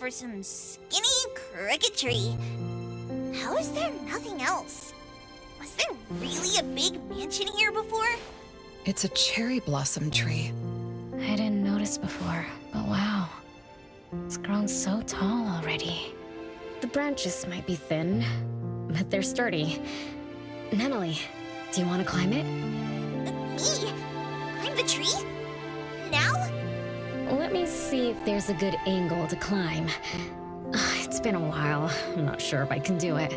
for some skinny, crooked tree. How is there nothing else? Was there really a big mansion here before? It's a cherry blossom tree. I didn't notice before, but wow. It's grown so tall already. The branches might be thin, but they're sturdy. Natalie, do you want to climb it? Me? Climb the tree? Now? Let me see if there's a good angle to climb. It's been a while. I'm not sure if I can do it.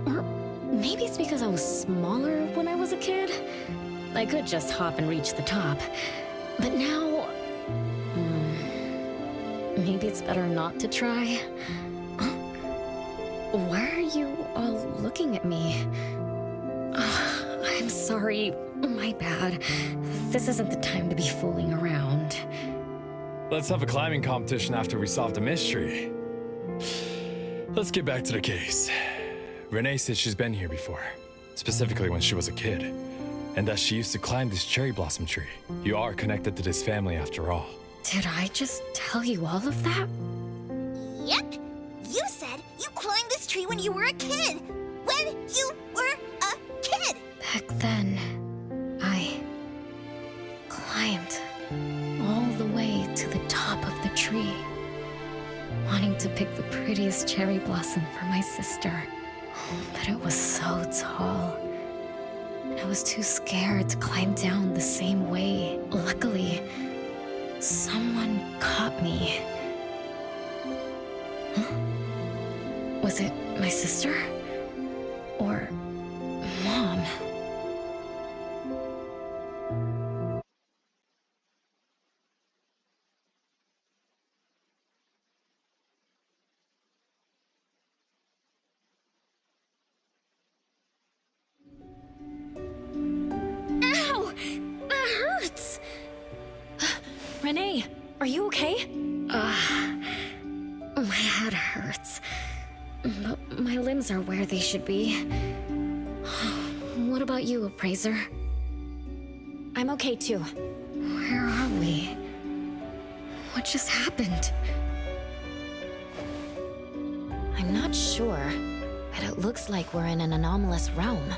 Or maybe it's because I was smaller when I was a kid. I could just hop and reach the top. But now... maybe it's better not to try. Why are you all looking at me? I'm sorry. My bad. This isn't the time to be fooling around. Let's have a climbing competition after we solve the mystery. Let's get back to the case. Renee said she's been here before, specifically when she was a kid, and that she used to climb this cherry blossom tree. You are connected to this family after all. Did I just tell you all of that? Yep. You said you climbed this tree when you were a kid. When you were a kid. Back then, I climbed all the way to the top of the tree, wanting to pick the prettiest cherry blossom for my sister. But it was so tall, and I was too scared to climb down the same way. Luckily, someone caught me. Huh? Was it my sister? Or Mom? Ow! That hurts! Renee, are you okay? My head hurts. But my limbs are where they should be. What about you, Appraiser? I'm okay too. Where are we? What just happened? I'm not sure, but it looks like we're in an anomalous realm.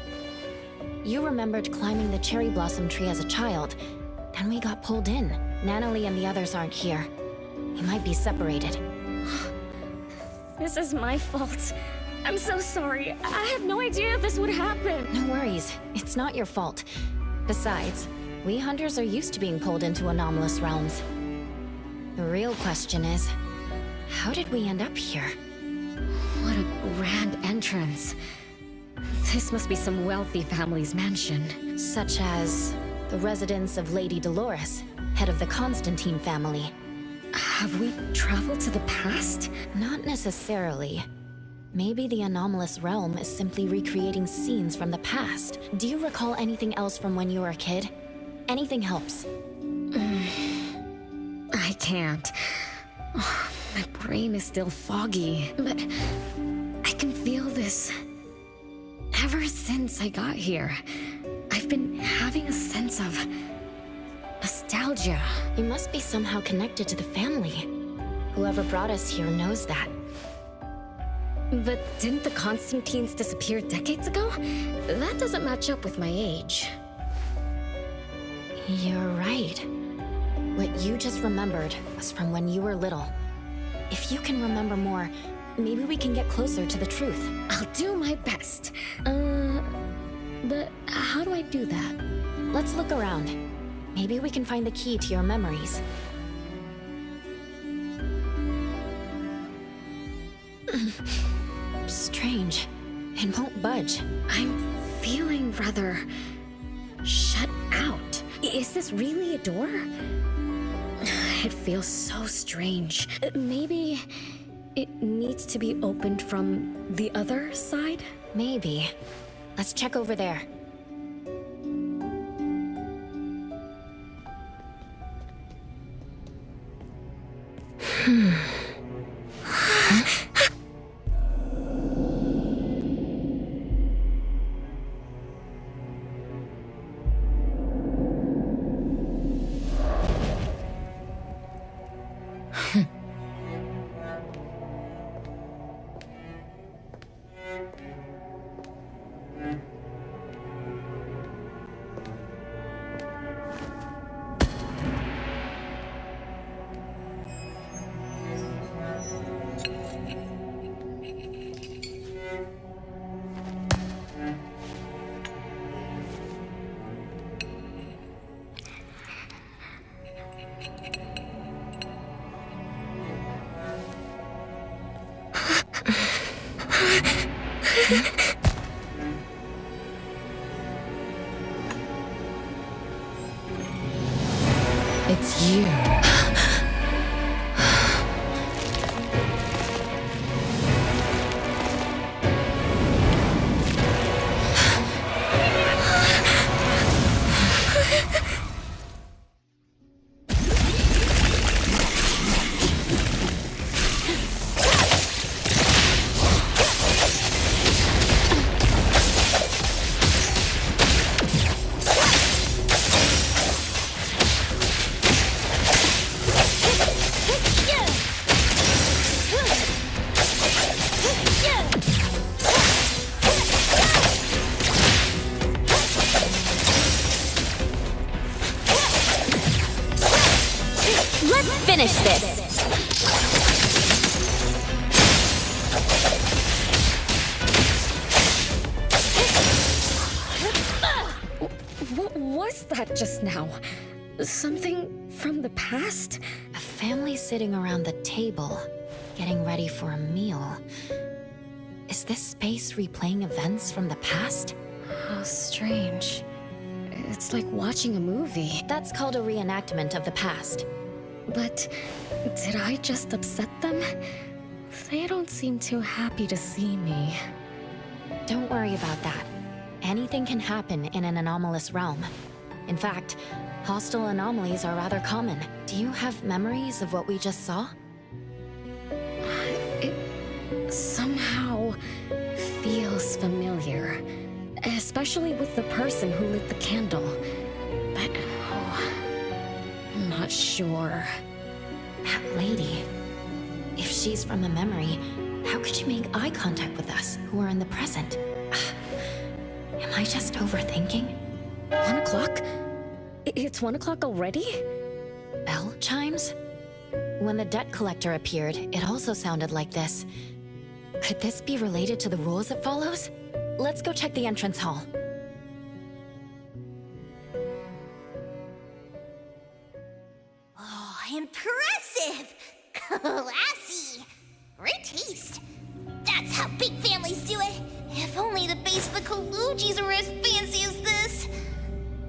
You remembered climbing the cherry blossom tree as a child, then we got pulled in. Natalie and the others aren't here. We might be separated. This is my fault. I'm so sorry. I had no idea this would happen. No worries. It's not your fault. Besides, we hunters are used to being pulled into anomalous realms. The real question is, how did we end up here? What a grand entrance. This must be some wealthy family's mansion. Such as the residence of Lady Dolores, head of the Constantine family. Have we traveled to the past? Not necessarily. Maybe the anomalous realm is simply recreating scenes from the past. Do you recall anything else from when you were a kid? Anything helps. I can't. My brain is still foggy, but I can feel this. Ever since I got here, I've been having a sense of nostalgia. You must be somehow connected to the family. Whoever brought us here knows that. But didn't the Constantines disappear decades ago? That doesn't match up with my age. You're right. What you just remembered was from when you were little. If you can remember more, maybe we can get closer to the truth. I'll do my best. But how do I do that? Let's look around. Maybe we can find the key to your memories. Strange. It won't budge. I'm feeling rather shut out. Is this really a door? It feels so strange. Maybe it needs to be opened from the other side? Maybe. Let's check over there. It's you. Finish this! What was that just now? Something from the past? A family sitting around the table, getting ready for a meal. Is this space replaying events from the past? How strange. It's like watching a movie. That's called a reenactment of the past. But did I just upset them? They don't seem too happy to see me. Don't worry about that. Anything can happen in an anomalous realm. In fact, hostile anomalies are rather common. Do you have memories of what we just saw? It somehow feels familiar. Especially with the person who lit the candle. But, I'm not sure. That lady. If she's from a memory, how could she make eye contact with us, who are in the present? Am I just overthinking? 1 o'clock? It's 1 o'clock already? Bell chimes? When the debt collector appeared, it also sounded like this. Could this be related to the rules it follows? Let's go check the entrance hall. Oh, impressive! Classy! Great taste! That's how big families do it! If only the base of the Kalujis were as fancy as this!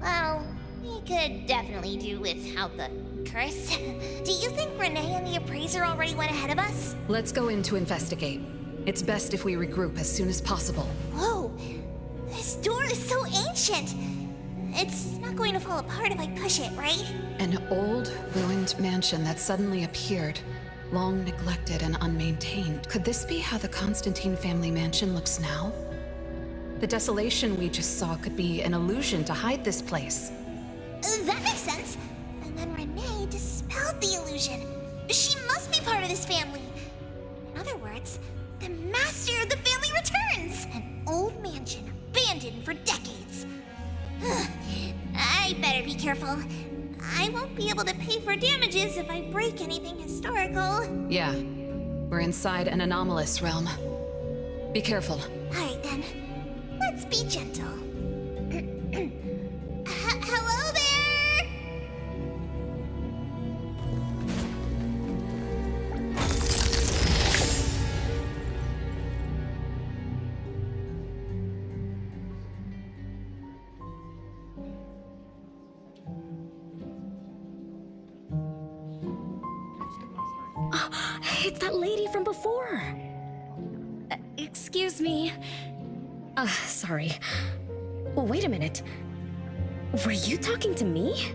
Well, we could definitely do without the curse. Do you think Renee and the appraiser already went ahead of us? Let's go in to investigate. It's best if we regroup as soon as possible. Whoa! This door is so ancient! It's not going to fall apart if I push it, right? An old, ruined mansion that suddenly appeared, long neglected and unmaintained. Could this be how the Constantine family mansion looks now? The desolation we just saw could be an illusion to hide this place. That makes sense. And then Renee dispelled the illusion. She must be part of this family. In other words, the master of the family returns! An old mansion abandoned for decades. I better be careful. I won't be able to pay for damages if I break anything historical. Yeah, we're inside an anomalous realm. Be careful. Alright then, let's be gentle. Hello there! It's that lady from before. Excuse me. Sorry. Wait a minute. Were you talking to me?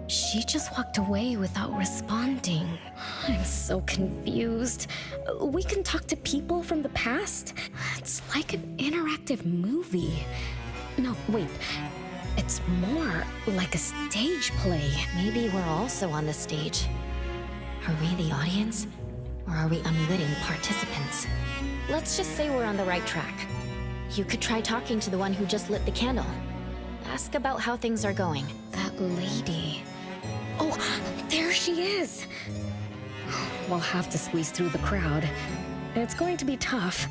She just walked away without responding. I'm so confused. We can talk to people from the past? It's like an interactive movie. No, wait. It's more like a stage play. Maybe we're also on the stage. Are we the audience? Or are we unwitting participants? Let's just say we're on the right track. You could try talking to the one who just lit the candle. Ask about how things are going. That lady. Oh, there she is! We'll have to squeeze through the crowd. It's going to be tough.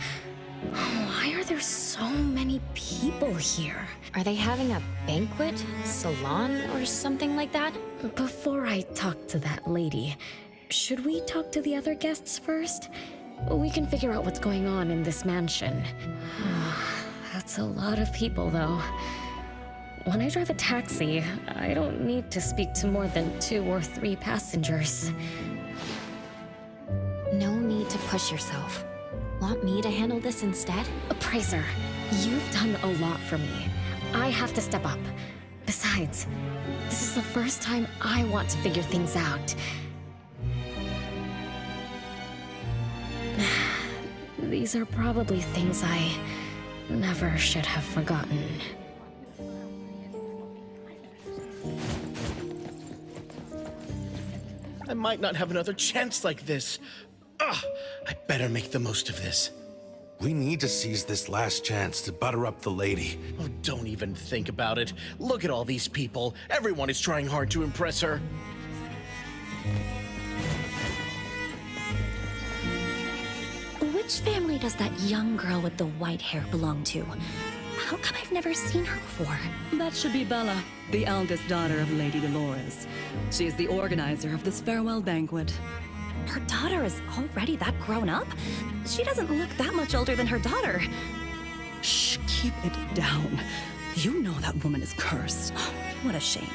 Why are there so many people here? Are they having a banquet, salon, or something like that? Before I talk to that lady, should we talk to the other guests first? We can figure out what's going on in this mansion. That's a lot of people, though. when I drive a taxi, I don't need to speak to more than 2 or 3 passengers. No need to push yourself. Want me to handle this instead? Appraiser, you've done a lot for me. I have to step up. Besides, this is the first time I want to figure things out. These are probably things I never should have forgotten. I might not have another chance like this. Ugh, I better make the most of this. We need to seize this last chance to butter up the lady. Oh, don't even think about it. Look at all these people. Everyone is trying hard to impress her. Which family does that young girl with the white hair belong to? How come I've never seen her before? That should be Bella, the eldest daughter of Lady Dolores. She is the organizer of this farewell banquet. Her daughter is already that grown up? She doesn't look that much older than her daughter. Shh, keep it down. You know that woman is cursed. What a shame.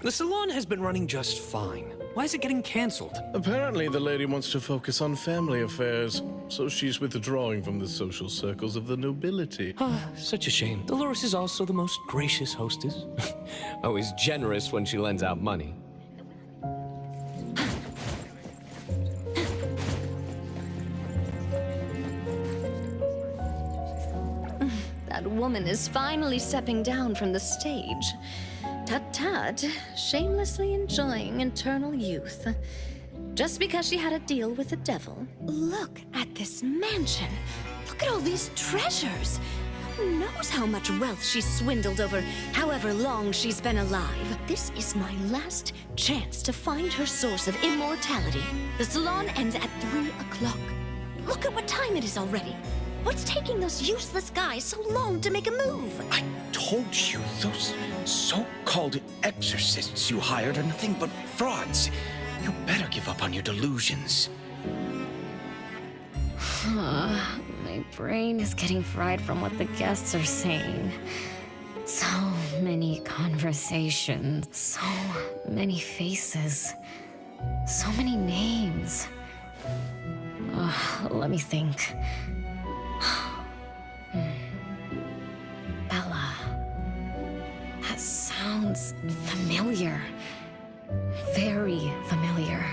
The salon has been running just fine. Why is it getting cancelled? Apparently, the lady wants to focus on family affairs, so she's withdrawing from the social circles of the nobility. Such a shame. Dolores is also the most gracious hostess. Always generous when she lends out money. That woman is finally stepping down from the stage. Tut-tut, shamelessly enjoying eternal youth. Just because she had a deal with the devil. Look at this mansion. Look at all these treasures. Who knows how much wealth she's swindled over however long she's been alive. This is my last chance to find her source of immortality. The salon ends at 3 o'clock. Look at what time it is already. What's taking those useless guys so long to make a move? I told you, those so-called exorcists you hired are nothing but frauds. You better give up on your delusions. My brain is getting fried from what the guests are saying. So many conversations, so many faces, so many names. Let me think. Bella. That sounds familiar. Very familiar.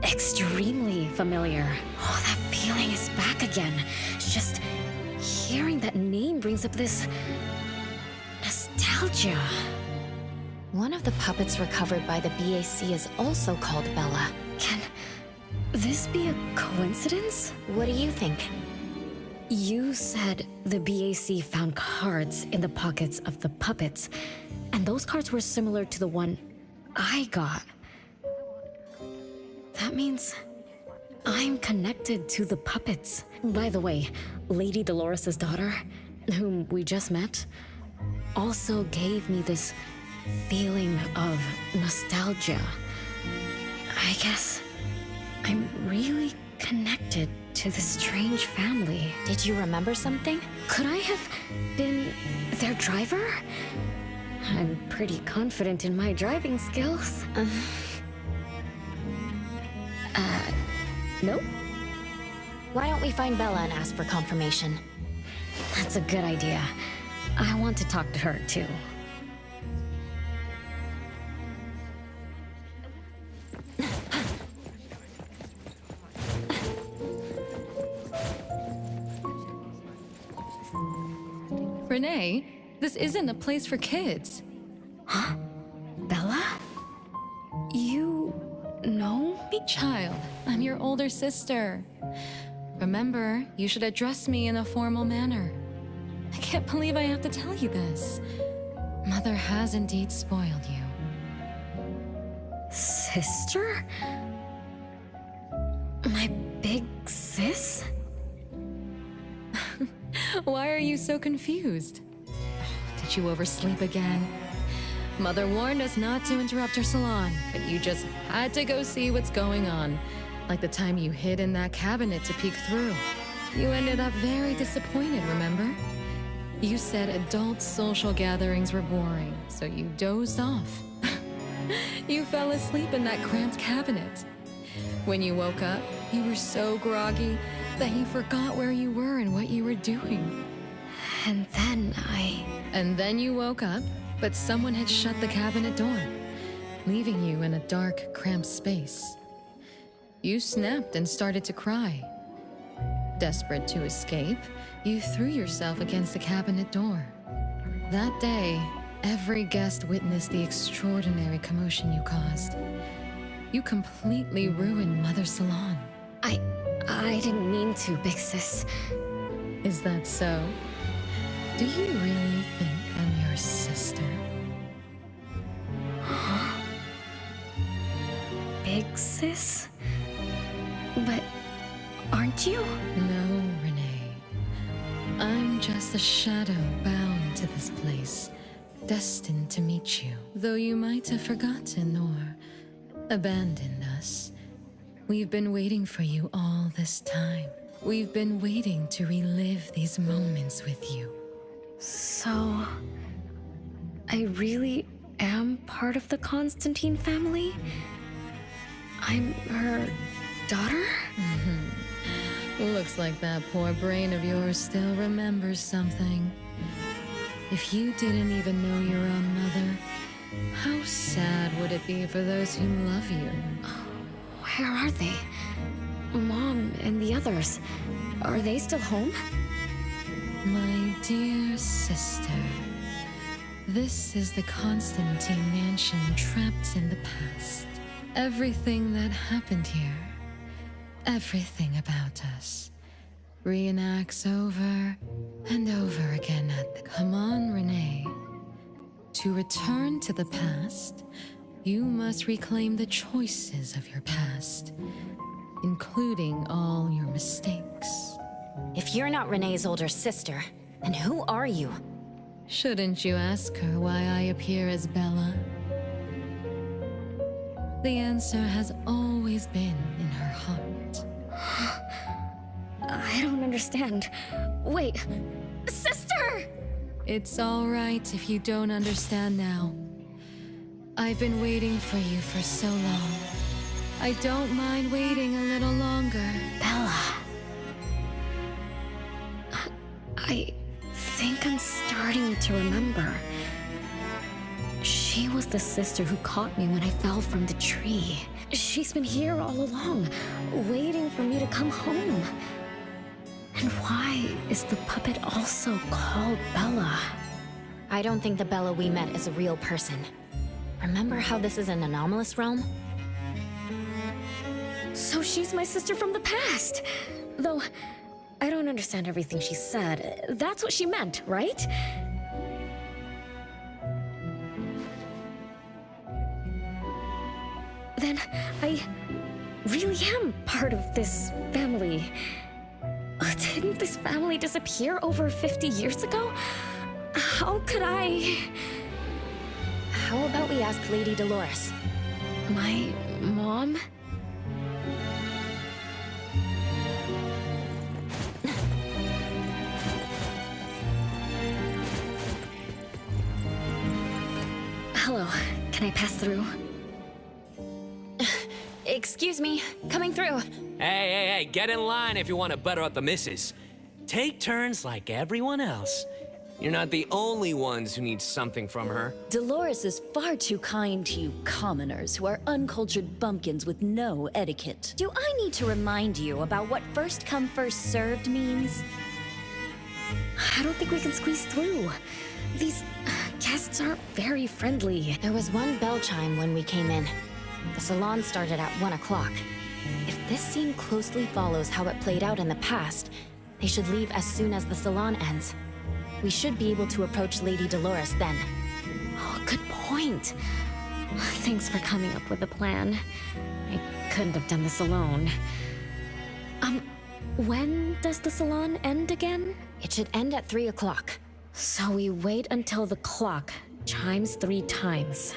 Extremely familiar. Oh, that feeling is back again. It's just hearing that name brings up this nostalgia. One of the puppets recovered by the BAC is also called Bella. Can this be a coincidence? What do you think? You said the BAC found cards in the pockets of the puppets, and those cards were similar to the one I got. That means I'm connected to the puppets. By the way, Lady Dolores' daughter, whom we just met, also gave me this feeling of nostalgia. I guess I'm really connected to this strange family. Did you remember something? Could I have been their driver? I'm pretty confident in my driving skills. Nope. Why don't we find Bella and ask for confirmation? That's a good idea. I want to talk to her, too. Renee, this isn't a place for kids. Huh? Bella? You know me? Child, I'm your older sister. Remember, you should address me in a formal manner. I can't believe I have to tell you this. Mother has indeed spoiled you. Sister? My big sis? Why are you so confused? Did you oversleep again? Mother warned us not to interrupt her salon, but you just had to go see what's going on. Like the time you hid in that cabinet to peek through. You ended up very disappointed, remember? You said adult social gatherings were boring, so you dozed off. You fell asleep in that cramped cabinet. When you woke up, you were so groggy that you forgot where you were and what you were doing. And then you woke up, but someone had shut the cabinet door, leaving you in a dark, cramped space. You snapped and started to cry. Desperate to escape, you threw yourself against the cabinet door. That day, every guest witnessed the extraordinary commotion you caused. You completely ruined Mother's salon. I didn't mean to, big sis. Is that so? Do you really think I'm your sister? Big sis? But aren't you? No, Renee. I'm just a shadow bound to this place, destined to meet you. Though you might have forgotten or abandoned us, we've been waiting for you all this time. We've been waiting to relive these moments with you. So, I really am part of the Constantine family? I'm her daughter? Looks like that poor brain of yours still remembers something. If you didn't even know your own mother, how sad would it be for those who love you? Where are they? Mom and the others. Are they still home? My dear sister, this is the Constantine mansion trapped in the past. Everything that happened here, everything about us, reenacts over and over again at the... Come on, Renee. To return to the past, you must reclaim the choices of your past, including all your mistakes. If you're not Renee's older sister, then who are you? Shouldn't you ask her why I appear as Bella? The answer has always been in her heart. I don't understand. Wait, sister! It's all right if you don't understand now. I've been waiting for you for so long. I don't mind waiting a little longer. Bella. I think I'm starting to remember. She was the sister who caught me when I fell from the tree. She's been here all along, waiting for me to come home. And why is the puppet also called Bella? I don't think the Bella we met is a real person. Remember how this is an anomalous realm? So she's my sister from the past. Though, I don't understand everything she said. That's what she meant, right? Then I really am part of this family. Didn't this family disappear over 50 years ago? How could I... How about we ask Lady Dolores? My mom? Hello, can I pass through? Excuse me, coming through. Hey, get in line if you want to butter up the missus. Take turns like everyone else. You're not the only ones who need something from her. Dolores is far too kind to you commoners who are uncultured bumpkins with no etiquette. Do I need to remind you about what first come first served means? I don't think we can squeeze through. These guests aren't very friendly. There was one bell chime when we came in. The salon started at 1 o'clock. If this scene closely follows how it played out in the past, they should leave as soon as the salon ends. We should be able to approach Lady Dolores then. Oh, good point. Thanks for coming up with a plan. I couldn't have done this alone. When does the salon end again? It should end at 3 o'clock. So we wait until the clock chimes 3 times.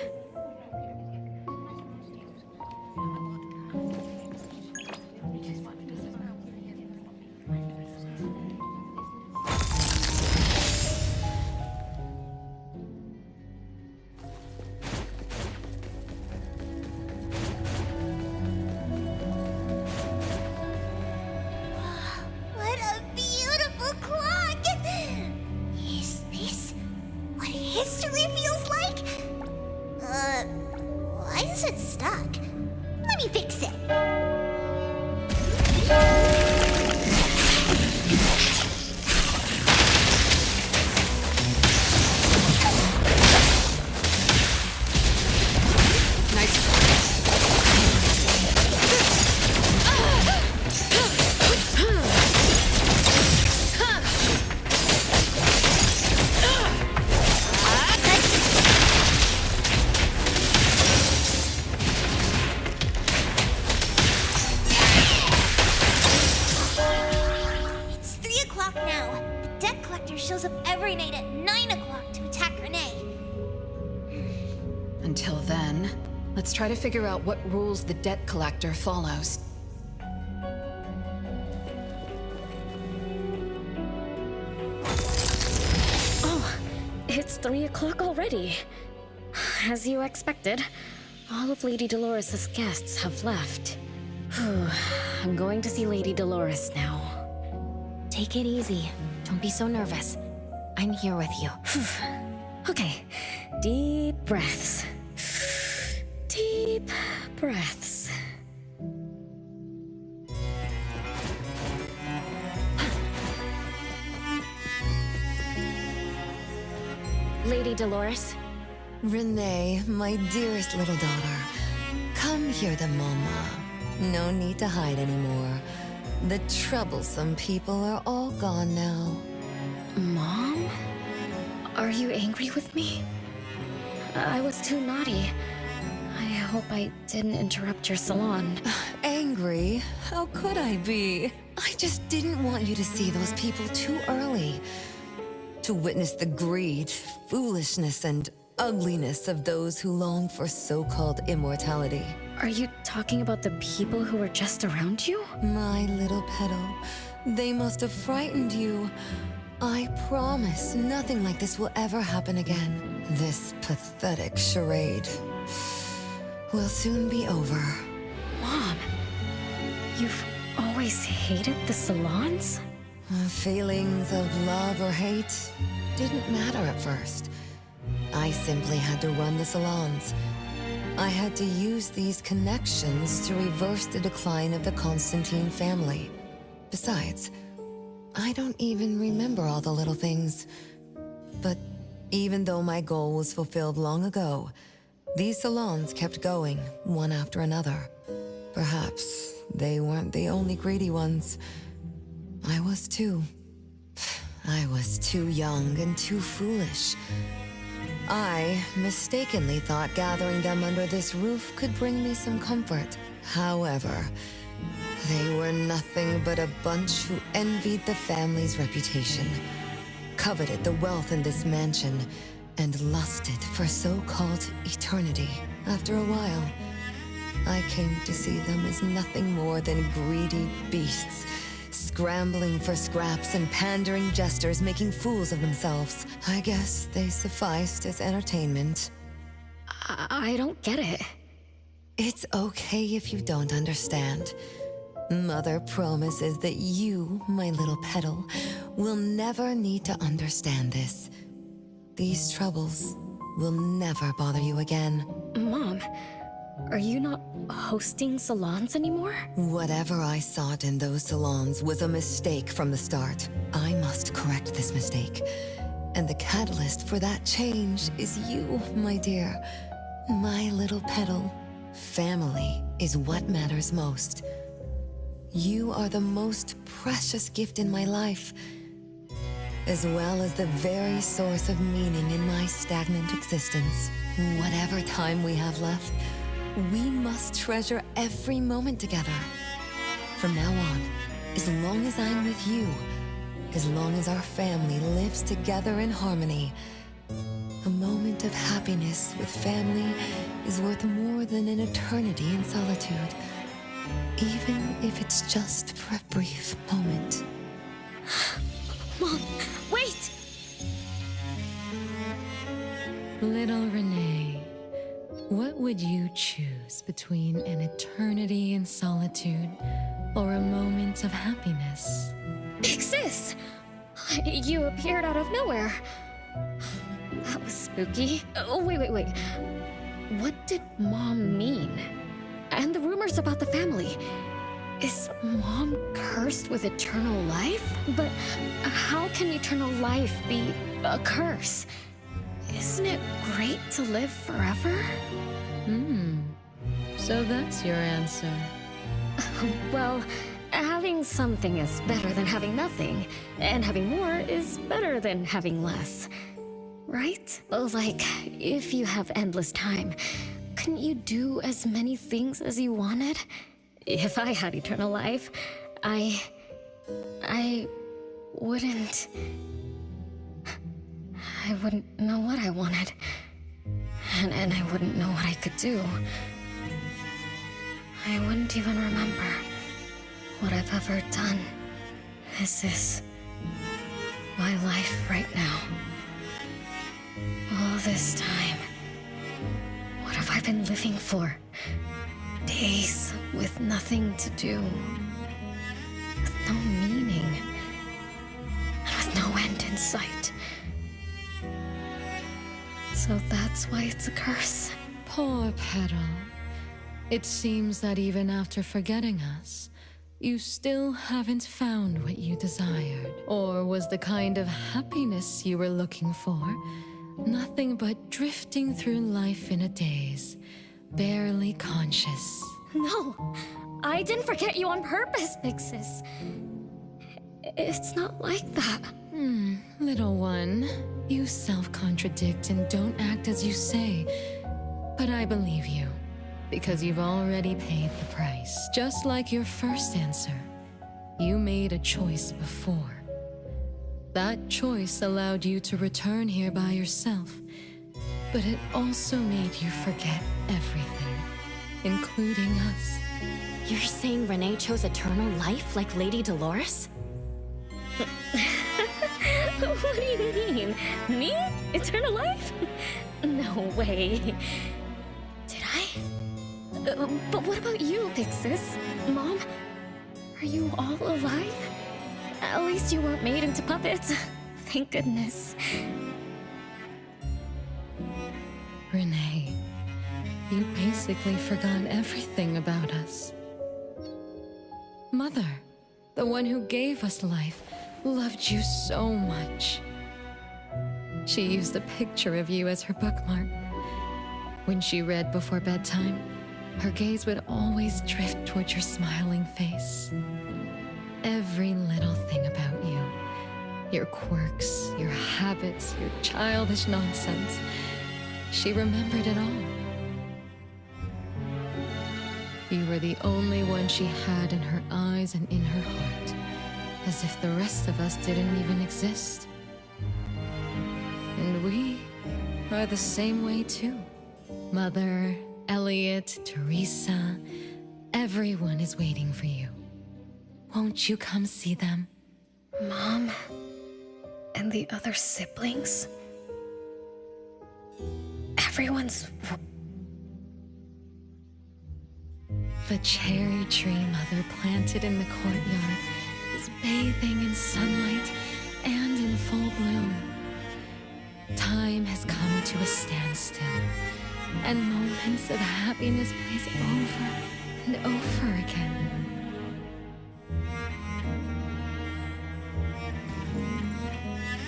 guess it's stuck. Let me fix it. It's 3 o'clock now. The debt collector shows up every night at 9 o'clock to attack Renee. Until then, let's try to figure out what rules the debt collector follows. Oh, it's 3 o'clock already. As you expected, all of Lady Dolores' guests have left. I'm going to see Lady Dolores now. Take it easy. Don't be so nervous. I'm here with you. Okay, deep breaths. Deep breaths. Lady Dolores? Renee, my dearest little daughter, come here to Mama. No need to hide anymore. The troublesome people are all gone now. Mom? Are you angry with me? I was too naughty. I hope I didn't interrupt your salon. Angry? How could I be? I just didn't want you to see those people too early. To witness the greed, foolishness, and ugliness of those who long for so-called immortality. Are you talking about the people who were just around you? My little petal, they must have frightened you. I promise nothing like this will ever happen again. This pathetic charade will soon be over. Mom, you've always hated the salons? Feelings of love or hate didn't matter at first. I simply had to run the salons. I had to use these connections to reverse the decline of the Constantine family. Besides, I don't even remember all the little things. But even though my goal was fulfilled long ago, these salons kept going, one after another. Perhaps they weren't the only greedy ones. I was too. I was too young and too foolish. I mistakenly thought gathering them under this roof could bring me some comfort. However, they were nothing but a bunch who envied the family's reputation, coveted the wealth in this mansion, and lusted for so-called eternity. After a while, I came to see them as nothing more than greedy beasts, scrambling for scraps and pandering jesters making fools of themselves. I guess they sufficed as entertainment. I don't get it. It's okay if you don't understand. Mother promises that you, my little petal, will never need to understand this. These troubles will never bother you again. Mom, are you not hosting salons anymore? Whatever I sought in those salons was a mistake from the start. I must correct this mistake. And the catalyst for that change is you, my dear. My little petal. Family is what matters most. You are the most precious gift in my life, as well as the very source of meaning in my stagnant existence. Whatever time we have left, we must treasure every moment together. From now on, as long as I'm with you, as long as our family lives together in harmony, a moment of happiness with family is worth more than an eternity in solitude, even if it's just for a brief moment. Mom, wait! Little Renee, what would you choose between an eternity in solitude or a moment of happiness? Ixis! You appeared out of nowhere. That was spooky. Oh, wait. what did Mom mean? And the rumors about the family. Is Mom cursed with eternal life? But how can eternal life be a curse? Isn't it great to live forever? So that's your answer. Well, having something is better than having nothing, and having more is better than having less. Right? Like, if you have endless time, couldn't you do as many things as you wanted? If I had eternal life, I wouldn't know what I wanted. And I wouldn't know what I could do. I wouldn't even remember what I've ever done. Is this my life right now? All this time, what have I been living for? Days with nothing to do, with no meaning, and with no end in sight. So that's why it's a curse. Poor Petal. It seems that even after forgetting us, you still haven't found what you desired. Or was the kind of happiness you were looking for nothing but drifting through life in a daze, barely conscious? No, I didn't forget you on purpose, Big Sis. It's not like that. Little one, you self-contradict and don't act as you say. But I believe you, because you've already paid the price. Just like your first answer, you made a choice before. That choice allowed you to return here by yourself, but it also made you forget everything, including us. You're saying Renee chose eternal life like Lady Dolores? What do you mean? Me? Eternal life? No way. Did I? But what about you, Big Sis? Mom? Are you all alive? At least you weren't made into puppets. Thank goodness. Renee, you basically forgot everything about us. Mother, the one who gave us life, loved you so much. She used a picture of you as her bookmark. When she read before bedtime, her gaze would always drift towards your smiling face. Every little thing about you, your quirks, your habits, your childish nonsense, she remembered it all. You were the only one she had in her eyes and in her heart, as if the rest of us didn't even exist. And we are the same way too. Mother, Elliot, Teresa, everyone is waiting for you. Won't you come see them? Mom and the other siblings? Everyone's... The cherry tree Mother planted in the courtyard is bathing in sunlight and in full bloom. Time has come to a standstill, and moments of happiness plays over and over again.